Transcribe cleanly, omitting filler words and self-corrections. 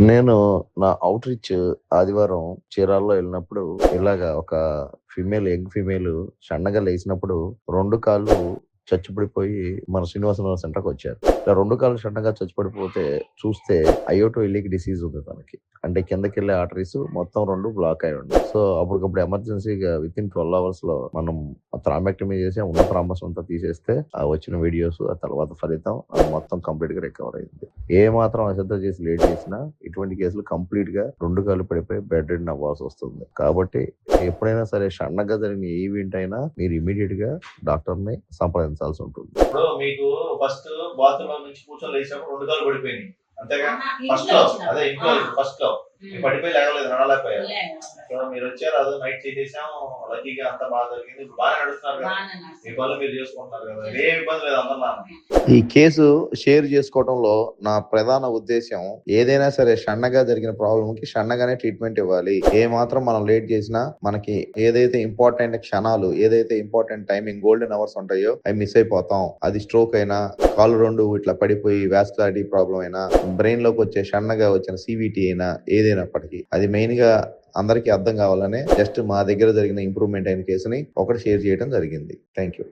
నేను నా ఔట్‌రీచ్ ఆదివారం చీరాల్లో ఎళ్ళినప్పుడు ఇలాగ ఒక యంగ్ ఫీమేల్ సన్నగా లేసినప్పుడు 2 కాళ్ళు చచ్చుబడిపోయి మన శ్రీనివాసరావు సెంటర్‌కొచ్చారు. ఇలా 2 కాళ్ళు సన్నగా చచ్చుబడిపోతే చూస్తే అయోటో ఇలిక్ డిసీజ్ ఉంది తనకి. అంటే కిందకెళ్ళే ఆర్టరీస్ మొత్తం 2 బ్లాక్ అయ్యి ఉన్నాయి. సో, అప్పటికప్పుడు ఎమర్జెన్సీగా వితిన్ 12 అవర్స్‌లో మనం థ్రాంబెక్టమీ చేసి ఉన్న థ్రాంబస్ అంతా తీసేస్తే ఆ వచ్చిన వీడియోస్, ఆ తర్వాత ఫలితం మొత్తం కంప్లీట్‌గా రికవర్ అయింది. ఏ మాత్రం అశ్రద్ధ చేసి లేట్ చేసినా ఇటువంటి కేసులు కంప్లీట్‌గా 2 కాళ్ళు పడిపోయి బెడ్ రిడెన్ అవ్వాల్సొస్తుంది. కాబట్టి ఎప్పుడైనా సరే సడెన్‌గా జరిగిన ఏ ఈవెంట్ అయినా మీరు ఇమ్మీడియేట్‌గా డాక్టర్‌ని సంప్రదించాల్సుంటుంది. ఇప్పుడు మీకు ఫస్ట్ బాత్రూమ్‌లో నుంచి కూర్చొని లేచినప్పుడు 2 కాళ్ళు పడిపోయినాయి. అంతేగా? ఆహా! ఫస్ట్‌లో వచ్చినప్పుడు. అదే ఇంట్లో ఆ! ఫస్ట్‌లో. హ్మ్. పడిపోయి లేగలేదు, నడవలేకపోయారు. లేగలేదు. సో, మీరొచ్చారు అదో నైట్ చేసేసాం. లక్కీగా అంతా బాగా జరిగింది. ఇప్పుడు బాగానే నడుస్తున్నారు కదా! బానే మీ నడుస్తుంది. పనులు మీరు చేసుకుంటున్నారు కదా! ఏ ఇబ్బంది లేదు అందరిలానే. ఈ కేసు షేర్ చేసుకోవడంలో నా ప్రధాన ఉద్దేశ్యం ఏదైనా సరే సన్నగా జరిగిన ప్రాబ్లమ్‌కి సన్నగానే ట్రీట్మెంట్ ఇవ్వాలి. ఏ మాత్రం మనం లేట్ చేసినా మనకి ఏదైతే ఇంపార్టెంట్ క్షణాలు, ఏదైతే ఇంపార్టెంట్ టైమింగ్ గోల్డెన్ అవర్స్ ఉంటాయో అవి మిస్ అయిపోతాం. అది స్ట్రోక్ అయినా, కాళ్ళు 2 ఇట్లా పడిపోయి వాస్కులారిటీ ప్రాబ్లమ్ అయినా, బ్రెయిన్‌లోకి వచ్చే సన్నగా వచ్చిన సీవీటీ అయినా ఏదైనప్పటికీ అది మెయిన్‌గా అందరికీ అర్థం కావాలనే జస్ట్ మా దగ్గర జరిగిన ఇంప్రూవ్‌మెంట్ అయిన కేసుని ఒకటి షేర్ చేయడం జరిగింది. Thank you.